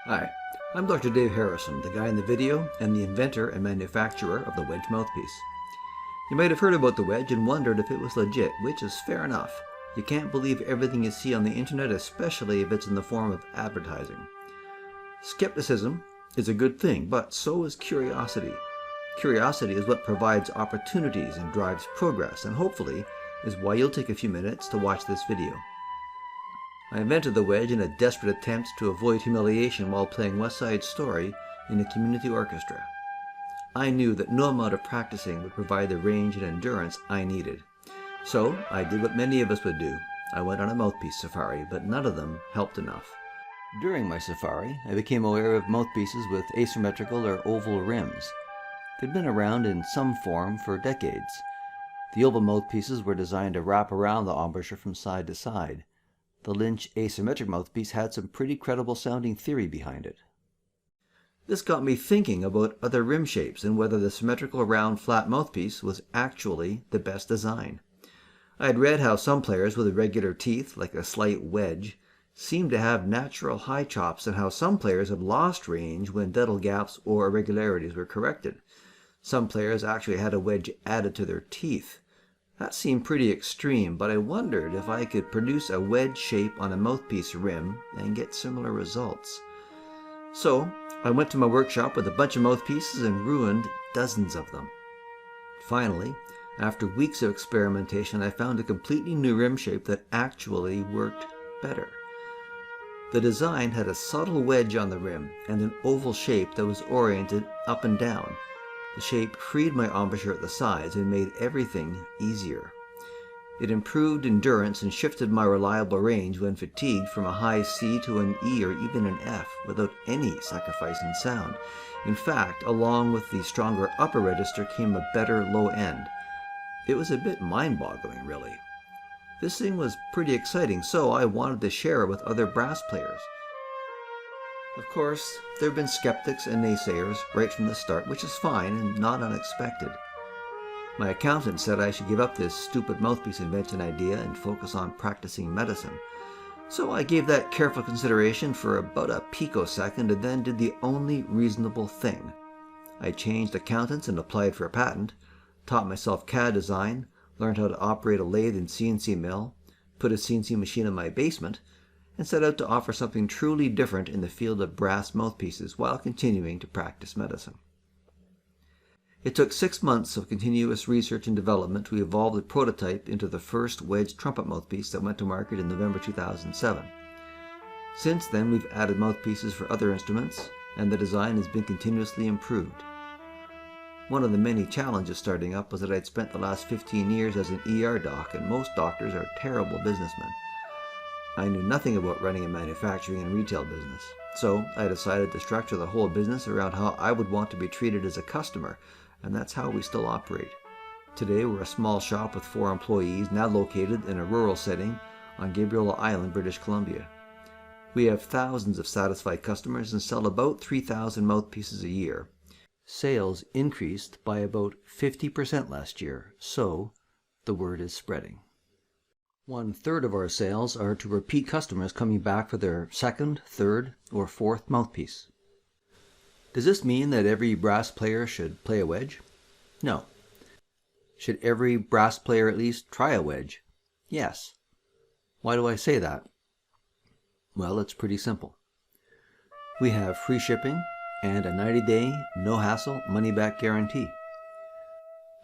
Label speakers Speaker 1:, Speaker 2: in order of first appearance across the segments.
Speaker 1: Hi, I'm Dr. Dave Harrison, the guy in the video and the inventor and manufacturer of the Wedge Mouthpiece. You might have heard about the Wedge and wondered if it was legit, which is fair enough. You can't believe everything you see on the internet, especially if it's in the form of advertising. Skepticism is a good thing, but so is curiosity. Curiosity is what provides opportunities and drives progress, and hopefully is why you'll take a few minutes to watch this video. I invented the Wedge in a desperate attempt to avoid humiliation while playing West Side Story in a community orchestra. I knew that no amount of practicing would provide the range and endurance I needed. So I did what many of us would do. I went on a mouthpiece safari, but none of them helped enough. During my safari, I became aware of mouthpieces with asymmetrical or oval rims. They'd been around in some form for decades. The oval mouthpieces were designed to wrap around the embouchure from side to side. The Lynch asymmetric mouthpiece had some pretty credible sounding theory behind it. This got me thinking about other rim shapes and whether the symmetrical round flat mouthpiece was actually the best design. I had read how some players with irregular teeth, like a slight wedge, seemed to have natural high chops, and how some players had lost range when dental gaps or irregularities were corrected. Some players actually had a wedge added to their teeth. That seemed pretty extreme, but I wondered if I could produce a wedge shape on a mouthpiece rim and get similar results. So I went to my workshop with a bunch of mouthpieces and ruined dozens of them. Finally, after weeks of experimentation, I found a completely new rim shape that actually worked better. The design had a subtle wedge on the rim and an oval shape that was oriented up and down. The shape freed my embouchure at the sides and made everything easier. It improved endurance and shifted my reliable range when fatigued from a high C to an E or even an F without any sacrifice in sound. In fact, along with the stronger upper register came a better low end. It was a bit mind-boggling, really. This thing was pretty exciting, so I wanted to share it with other brass players. Of course, there have been skeptics and naysayers right from the start, which is fine and not unexpected. My accountant said I should give up this stupid mouthpiece invention idea and focus on practicing medicine. So I gave that careful consideration for about a picosecond and then did the only reasonable thing. I changed accountants and applied for a patent, taught myself CAD design, learned how to operate a lathe and CNC mill, put a CNC machine in my basement, and set out to offer something truly different in the field of brass mouthpieces while continuing to practice medicine. It took 6 months of continuous research and development to evolve the prototype into the first wedge trumpet mouthpiece that went to market in November 2007. Since then, we've added mouthpieces for other instruments, and the design has been continuously improved. One of the many challenges starting up was that I'd spent the last 15 years as an ER doc, and most doctors are terrible businessmen. I knew nothing about running a manufacturing and retail business, so I decided to structure the whole business around how I would want to be treated as a customer, and that's how we still operate. Today we're a small shop with 4 employees, now located in a rural setting on Gabriola Island, British Columbia. We have thousands of satisfied customers and sell about 3,000 mouthpieces a year. Sales increased by about 50% last year, so the word is spreading. 1/3 of our sales are to repeat customers coming back for their second, third, or fourth mouthpiece. Does this mean that every brass player should play a wedge? No. Should every brass player at least try a wedge? Yes. Why do I say that? Well, it's pretty simple. We have free shipping and a 90-day, no-hassle, money-back guarantee.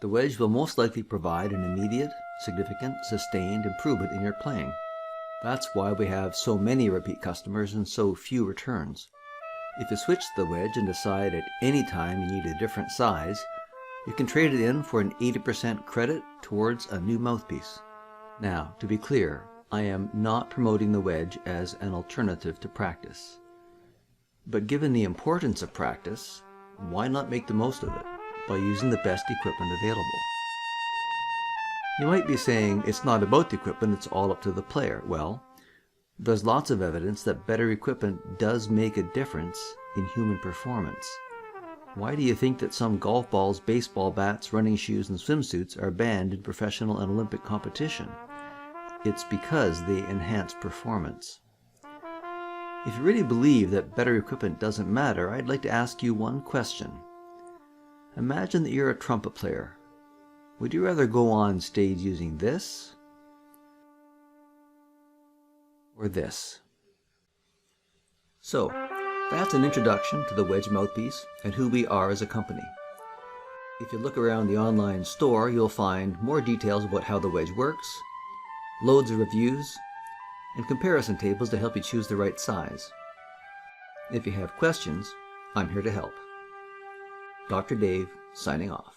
Speaker 1: The wedge will most likely provide an immediate, significant, sustained improvement in your playing. That's why we have so many repeat customers and so few returns. If you switch the wedge and decide at any time you need a different size, you can trade it in for an 80% credit towards a new mouthpiece. Now, to be clear, I am not promoting the wedge as an alternative to practice. But given the importance of practice, why not make the most of it by using the best equipment available? You might be saying it's not about the equipment, it's all up to the player. Well, there's lots of evidence that better equipment does make a difference in human performance. Why do you think that some golf balls, baseball bats, running shoes, and swimsuits are banned in professional and Olympic competition? It's because they enhance performance. If you really believe that better equipment doesn't matter, I'd like to ask you one question. Imagine that you're a trumpet player. Would you rather go on stage using this or this? So, that's an introduction to the Wedge Mouthpiece and who we are as a company. If you look around the online store, you'll find more details about how the Wedge works, loads of reviews, and comparison tables to help you choose the right size. If you have questions, I'm here to help. Dr. Dave, signing off.